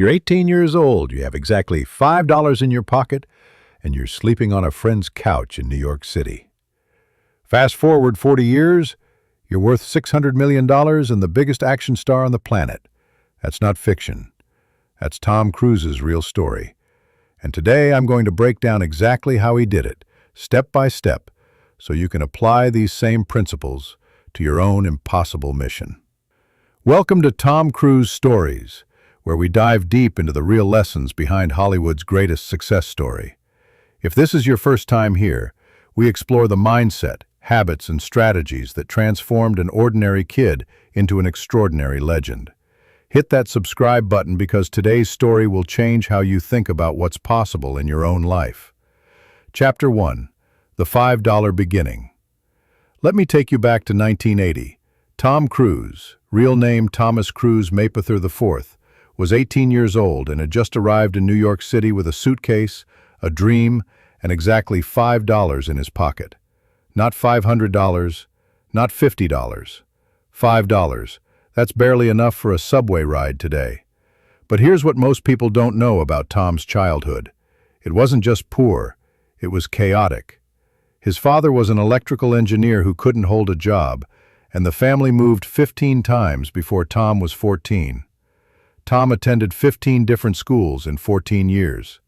You're 18 years old, you have exactly $5 in your pocket, and you're sleeping on a friend's couch in New York City. Fast forward 40 years, you're worth $600 million and the biggest action star on the planet. That's not fiction. That's Tom Cruise's real story. And today I'm going to break down exactly how he did it, step by step, so you can apply these same principles to your own impossible mission. Welcome to Tom Cruise Stories, where we dive deep into the real lessons behind Hollywood's greatest success story. If this is your first time here, we explore the mindset, habits, and strategies that transformed an ordinary kid into an extraordinary legend. Hit that subscribe button because today's story will change how you think about what's possible in your own life. Chapter 1. The $5 Beginning. Let me take you back to 1980. Tom Cruise, real name Thomas Cruise Mapother IV, was 18 years old and had just arrived in New York City with a suitcase, a dream, and exactly $5 in his pocket. Not $500, not $50. $5. That's barely enough for a subway ride today. But here's what most people don't know about Tom's childhood. It wasn't just poor, it was chaotic. His father was an electrical engineer who couldn't hold a job, and the family moved 15 times before Tom was 14. Tom attended 15 different schools in 14 years.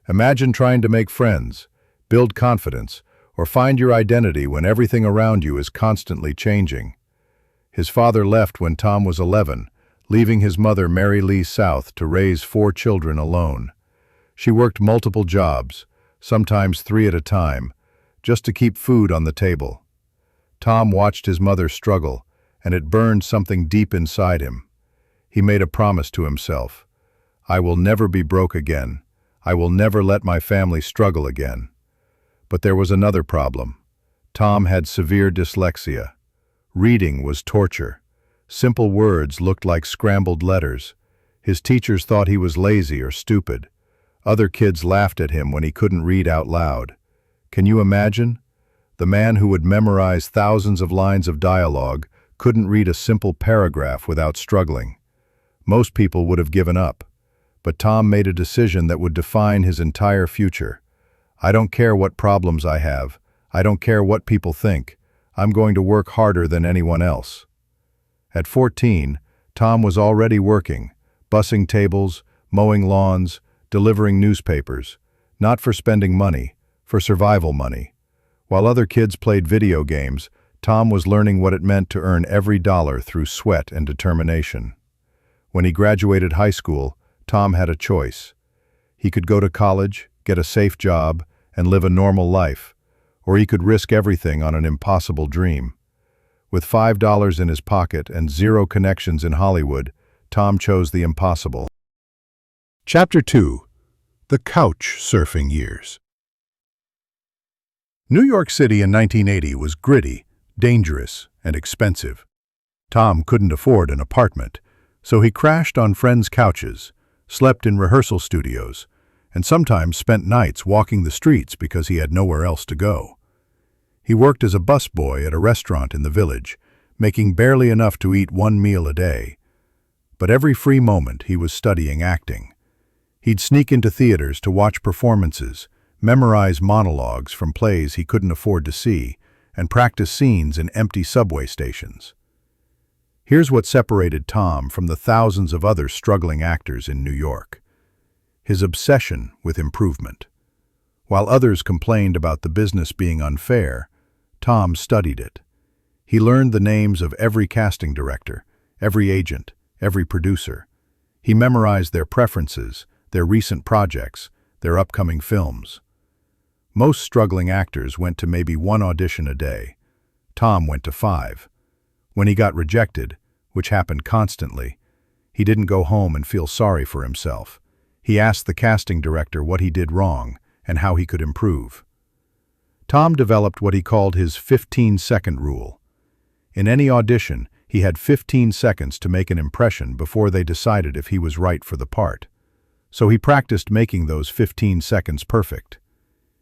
Imagine trying to make friends, build confidence, or find your identity when everything around you is constantly changing. His father left when Tom was 11, leaving his mother, Mary Lee South, to raise 4 children alone. She worked multiple jobs, sometimes 3 at a time, just to keep food on the table. Tom watched his mother struggle, and it burned something deep inside him. He made a promise to himself. I will never be broke again. I will never let my family struggle again. But there was another problem. Tom had severe dyslexia. Reading was torture. Simple words looked like scrambled letters. His teachers thought he was lazy or stupid. Other kids laughed at him when he couldn't read out loud. Can you imagine? The man who would memorize thousands of lines of dialogue couldn't read a simple paragraph without struggling. Most people would have given up. But Tom made a decision that would define his entire future. I don't care what problems I have. I don't care what people think. I'm going to work harder than anyone else. At 14, Tom was already working, bussing tables, mowing lawns, delivering newspapers, not for spending money, for survival money. While other kids played video games, Tom was learning what it meant to earn every dollar through sweat and determination. When he graduated high school, Tom had a choice. He could go to college, get a safe job, and live a normal life, or he could risk everything on an impossible dream. With $5 in his pocket and 0 connections in Hollywood, Tom chose the impossible. Chapter 2. The Couch Surfing Years. New York City in 1980 was gritty, dangerous, and expensive. Tom couldn't afford an apartment, so he crashed on friends' couches, slept in rehearsal studios, and sometimes spent nights walking the streets because he had nowhere else to go. He worked as a busboy at a restaurant in the village, making barely enough to eat 1 meal a day. But every free moment he was studying acting. He'd sneak into theaters to watch performances, memorize monologues from plays he couldn't afford to see, and practice scenes in empty subway stations. Here's what separated Tom from the thousands of other struggling actors in New York. His obsession with improvement. While others complained about the business being unfair, Tom studied it. He learned the names of every casting director, every agent, every producer. He memorized their preferences, their recent projects, their upcoming films. Most struggling actors went to maybe 1 audition a day. Tom went to 5. When he got rejected, which happened constantly, he didn't go home and feel sorry for himself. He asked the casting director what he did wrong and how he could improve. Tom developed what he called his 15-second rule. In any audition, he had 15 seconds to make an impression before they decided if he was right for the part. So he practiced making those 15 seconds perfect.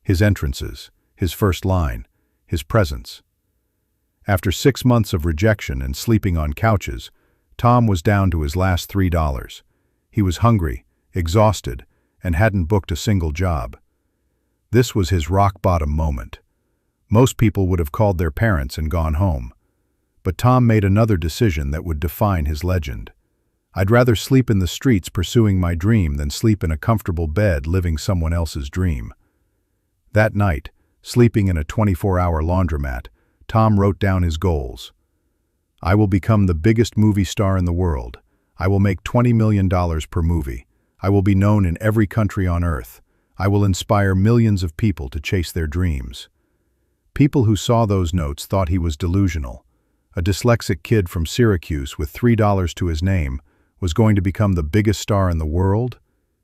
His entrances, his first line, his presence. After 6 months of rejection and sleeping on couches, Tom was down to his last $3. He was hungry, exhausted, and hadn't booked a single job. This was his rock-bottom moment. Most people would have called their parents and gone home. But Tom made another decision that would define his legend. I'd rather sleep in the streets pursuing my dream than sleep in a comfortable bed living someone else's dream. That night, sleeping in a 24-hour laundromat, Tom wrote down his goals. I will become the biggest movie star in the world. I will make $20 million per movie. I will be known in every country on earth. I will inspire millions of people to chase their dreams. People who saw those notes thought he was delusional. A dyslexic kid from Syracuse with $3 to his name was going to become the biggest star in the world?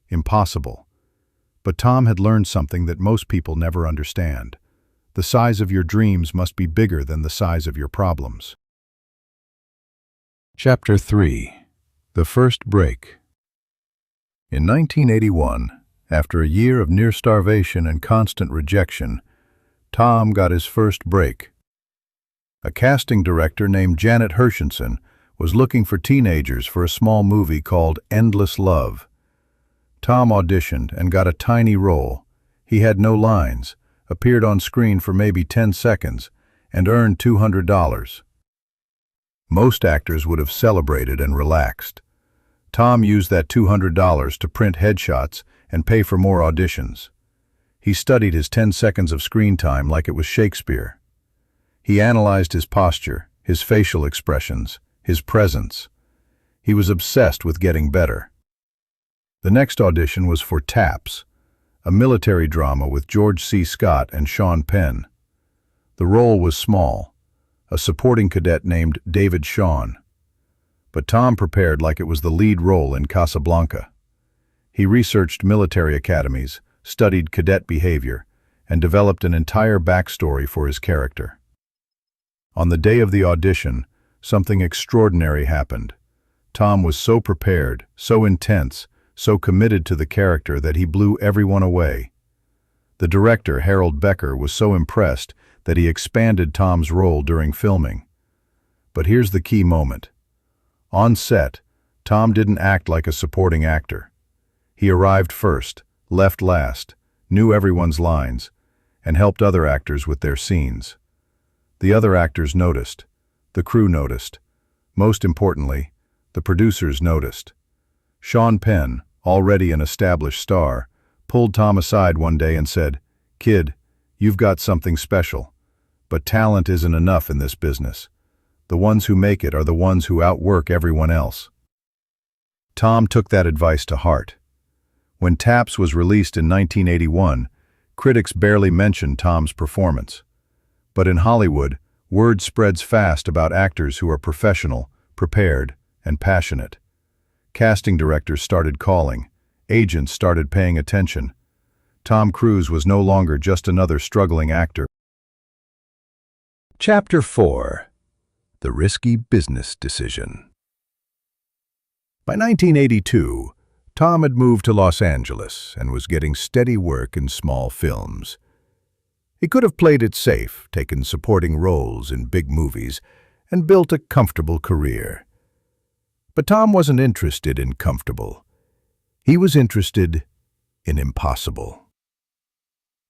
Impossible. But Tom had learned something that most people never understand. The size of your dreams must be bigger than the size of your problems. Chapter 3. The First Break. In 1981, after a year of near starvation and constant rejection, Tom got his first break. A casting director named Janet Hershenson was looking for teenagers for a small movie called Endless Love. Tom auditioned and got a tiny role. He had no lines, appeared on screen for maybe 10 seconds, and earned $200. Most actors would have celebrated and relaxed. Tom used that $200 to print headshots and pay for more auditions. He studied his 10 seconds of screen time like it was Shakespeare. He analyzed his posture, his facial expressions, his presence. He was obsessed with getting better. The next audition was for Taps, a military drama with George C. Scott and Sean Penn. The role was small, a supporting cadet named David Shawn. But Tom prepared like it was the lead role in Casablanca. He researched military academies, studied cadet behavior, and developed an entire backstory for his character. On the day of the audition, something extraordinary happened. Tom was so prepared, so intense, so committed to the character that he blew everyone away. The director, Harold Becker, was so impressed that he expanded Tom's role during filming. But here's the key moment. On set, Tom didn't act like a supporting actor. He arrived first, left last, knew everyone's lines, and helped other actors with their scenes. The other actors noticed. The crew noticed. Most importantly, the producers noticed. Sean Penn, already an established star, pulled Tom aside one day and said, "Kid, you've got something special. But talent isn't enough in this business. The ones who make it are the ones who outwork everyone else." Tom took that advice to heart. When Taps was released in 1981, critics barely mentioned Tom's performance. But in Hollywood, word spreads fast about actors who are professional, prepared, and passionate. Casting directors started calling. Agents started paying attention. Tom Cruise was no longer just another struggling actor. Chapter 4. The Risky Business Decision. By 1982, Tom had moved to Los Angeles and was getting steady work in small films. He could have played it safe, taken supporting roles in big movies, and built a comfortable career. But Tom wasn't interested in comfortable. He was interested in impossible.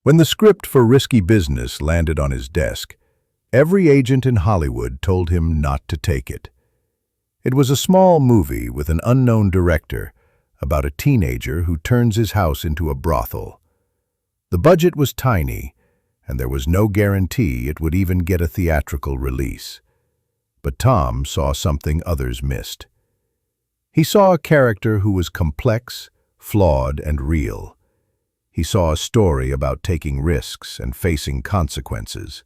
When the script for Risky Business landed on his desk, every agent in Hollywood told him not to take it. It was a small movie with an unknown director about a teenager who turns his house into a brothel. The budget was tiny, and there was no guarantee it would even get a theatrical release. But Tom saw something others missed. He saw a character who was complex, flawed, and real. He saw a story about taking risks and facing consequences.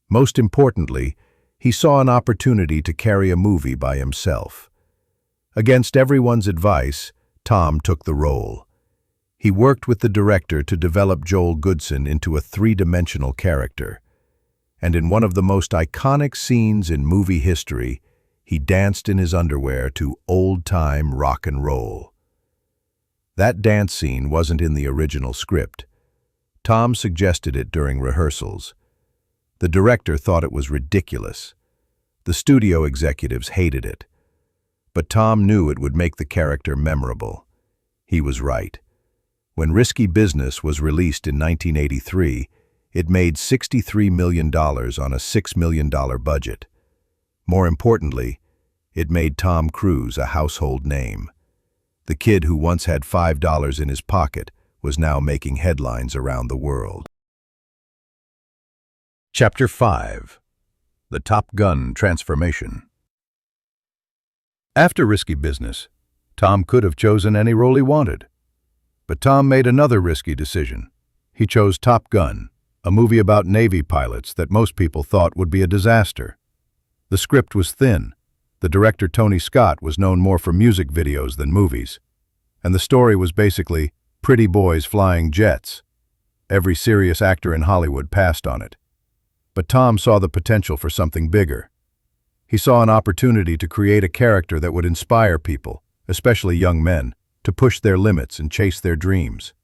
Most importantly, he saw an opportunity to carry a movie by himself. Against everyone's advice, Tom took the role. He worked with the director to develop Joel Goodson into a three-dimensional character. And in one of the most iconic scenes in movie history, he danced in his underwear to old-time rock and roll. That dance scene wasn't in the original script. Tom suggested it during rehearsals. The director thought it was ridiculous. The studio executives hated it. But Tom knew it would make the character memorable. He was right. When Risky Business was released in 1983, it made $63 million on a $6 million budget. More importantly, it made Tom Cruise a household name. The kid who once had $5 in his pocket was now making headlines around the world. Chapter 5. The Top Gun Transformation. After Risky Business, Tom could have chosen any role he wanted. But Tom made another risky decision. He chose Top Gun, a movie about Navy pilots that most people thought would be a disaster. The script was thin. The director, Tony Scott, was known more for music videos than movies. And the story was basically pretty boys flying jets. Every serious actor in Hollywood passed on it. But Tom saw the potential for something bigger. He saw an opportunity to create a character that would inspire people, especially young men, to push their limits and chase their dreams.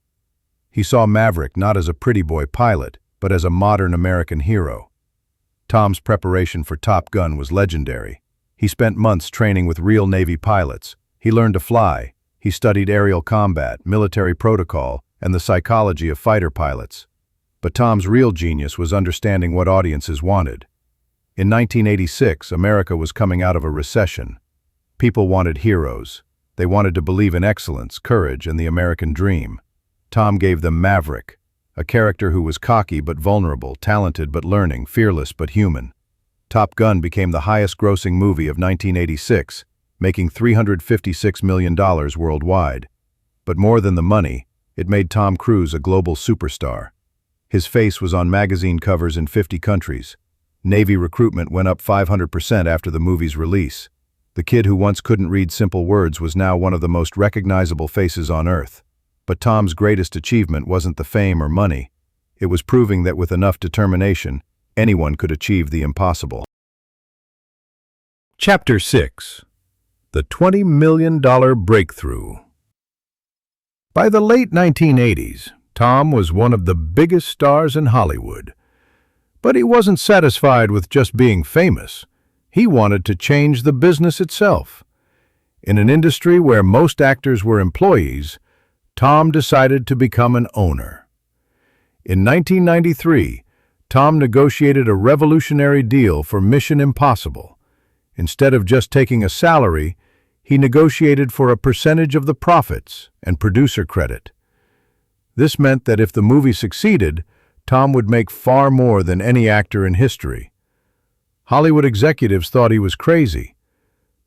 He saw Maverick not as a pretty boy pilot, but as a modern American hero. Tom's preparation for Top Gun was legendary. He spent months training with real Navy pilots. He learned to fly. He studied aerial combat, military protocol, and the psychology of fighter pilots. But Tom's real genius was understanding what audiences wanted. In 1986, America was coming out of a recession. People wanted heroes. They wanted to believe in excellence, courage, and the American dream. Tom gave them Maverick, a character who was cocky but vulnerable, talented but learning, fearless but human. Top Gun became the highest-grossing movie of 1986, making $356 million worldwide. But more than the money, it made Tom Cruise a global superstar. His face was on magazine covers in 50 countries. Navy recruitment went up 500% after the movie's release. The kid who once couldn't read simple words was now one of the most recognizable faces on Earth. But Tom's greatest achievement wasn't the fame or money. It was proving that with enough determination, anyone could achieve the impossible. Chapter 6. The $20 million Breakthrough. By the late 1980s, Tom was one of the biggest stars in Hollywood. But he wasn't satisfied with just being famous. He wanted to change the business itself. In an industry where most actors were employees, Tom decided to become an owner. In 1993, Tom negotiated a revolutionary deal for Mission Impossible. Instead of just taking a salary, he negotiated for a percentage of the profits and producer credit. This meant that if the movie succeeded, Tom would make far more than any actor in history. Hollywood executives thought he was crazy.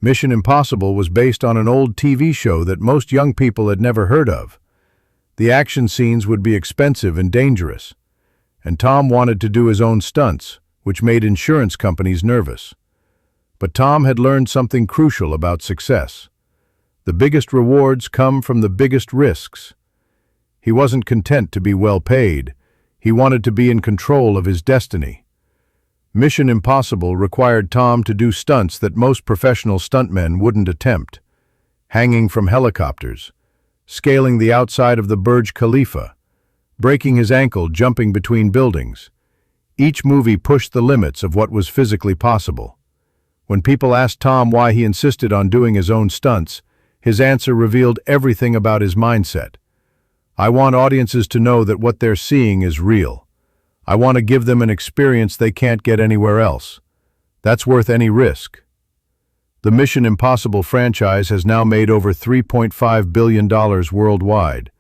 Mission Impossible was based on an old TV show that most young people had never heard of. The action scenes would be expensive and dangerous, and Tom wanted to do his own stunts, which made insurance companies nervous. But Tom had learned something crucial about success. The biggest rewards come from the biggest risks. He wasn't content to be well paid. He wanted to be in control of his destiny. Mission Impossible required Tom to do stunts that most professional stuntmen wouldn't attempt. Hanging from helicopters, scaling the outside of the Burj Khalifa, breaking his ankle jumping between buildings. Each movie pushed the limits of what was physically possible. When people asked Tom why he insisted on doing his own stunts, his answer revealed everything about his mindset. I want audiences to know that what they're seeing is real. I want to give them an experience they can't get anywhere else. That's worth any risk. The Mission Impossible franchise has now made over $3.5 billion worldwide.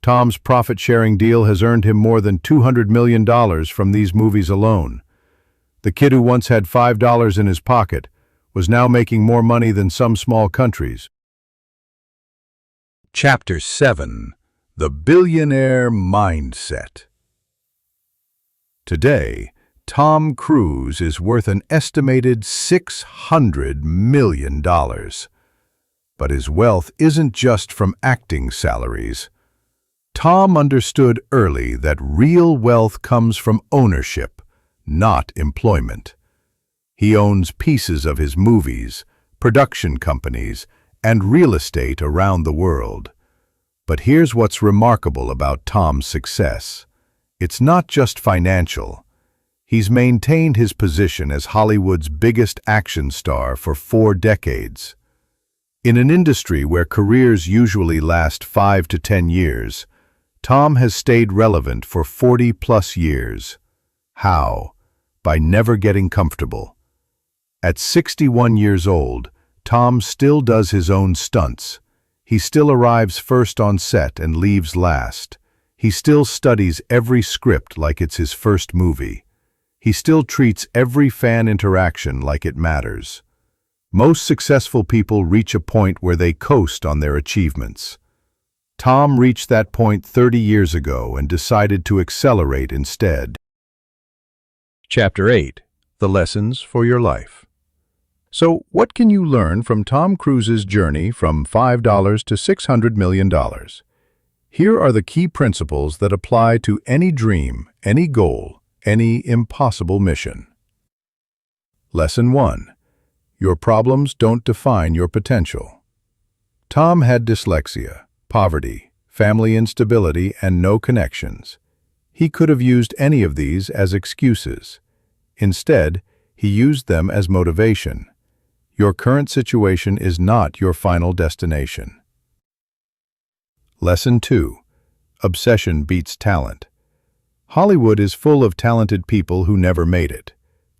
Tom's profit-sharing deal has earned him more than $200 million from these movies alone. The kid who once had $5 in his pocket was now making more money than some small countries. Chapter 7. The Billionaire Mindset. Today, Tom Cruise is worth an estimated $600 million. But his wealth isn't just from acting salaries. Tom understood early that real wealth comes from ownership, not employment. He owns pieces of his movies, production companies, and real estate around the world. But here's what's remarkable about Tom's success. It's not just financial. He's maintained his position as Hollywood's biggest action star for 4 decades. In an industry where careers usually last 5 to 10 years, Tom has stayed relevant for 40-plus years. How? By never getting comfortable. At 61 years old, Tom still does his own stunts. He still arrives first on set and leaves last. He still studies every script like it's his first movie. He still treats every fan interaction like it matters. Most successful people reach a point where they coast on their achievements. Tom reached that point 30 years ago and decided to accelerate instead. Chapter 8. The Lessons for Your Life. So, what can you learn from Tom Cruise's journey from $5 to $600 million? Here are the key principles that apply to any dream, any goal, any impossible mission. Lesson 1. Your problems don't define your potential. Tom had dyslexia, poverty, family instability, and no connections. He could have used any of these as excuses. Instead, he used them as motivation. Your current situation is not your final destination. Lesson 2. Obsession beats talent. Hollywood is full of talented people who never made it.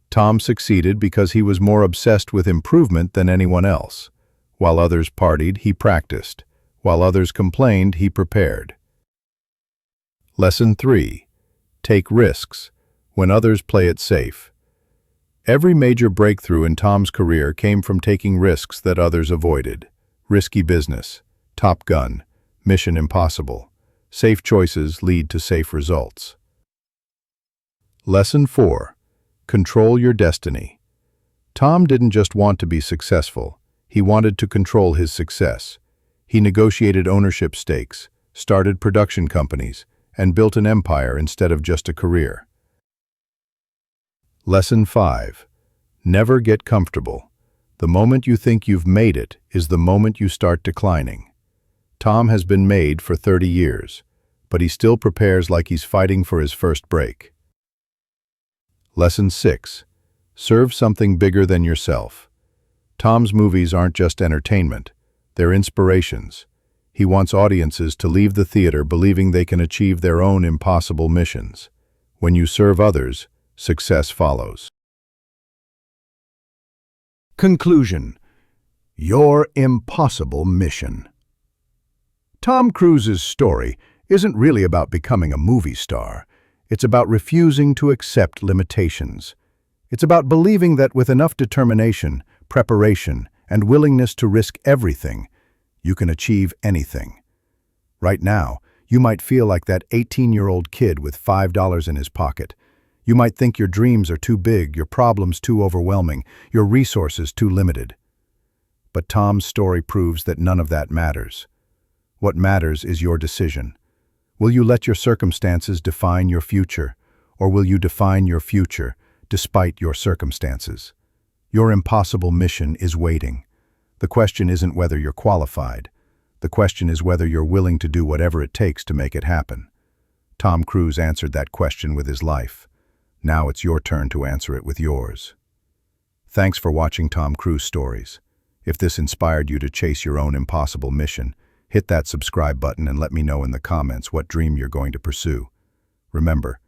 Tom succeeded because he was more obsessed with improvement than anyone else. While others partied, he practiced. While others complained, he prepared. Lesson 3. Take risks when others play it safe. Every major breakthrough in Tom's career came from taking risks that others avoided. Risky business, Top Gun, Mission Impossible. Safe choices lead to safe results. Lesson 4. Control your destiny. Tom didn't just want to be successful. He wanted to control his success. He negotiated ownership stakes, started production companies, and built an empire instead of just a career. Lesson 5. Never get comfortable. The moment you think you've made it is the moment you start declining. Tom has been made for 30 years, but he still prepares like he's fighting for his first break. Lesson 6. Serve something bigger than yourself. Tom's movies aren't just entertainment, they're inspirations. He wants audiences to leave the theater believing they can achieve their own impossible missions. When you serve others, success follows. Conclusion. Your impossible mission. Tom Cruise's story isn't really about becoming a movie star. It's about refusing to accept limitations. It's about believing that with enough determination, preparation, and willingness to risk everything, you can achieve anything. Right now, you might feel like that 18-year-old kid with $5 in his pocket. You might think your dreams are too big, your problems too overwhelming, your resources too limited. But Tom's story proves that none of that matters. What matters is your decision. Will you let your circumstances define your future, or will you define your future despite your circumstances? Your impossible mission is waiting. The question isn't whether you're qualified. The question is whether you're willing to do whatever it takes to make it happen. Tom Cruise answered that question with his life. Now it's your turn to answer it with yours. Thanks for watching Tom Cruise Stories. If this inspired you to chase your own impossible mission, hit that subscribe button and let me know in the comments what dream you're going to pursue. Remember,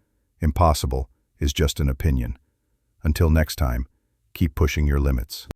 impossible is just an opinion. Until next time, keep pushing your limits.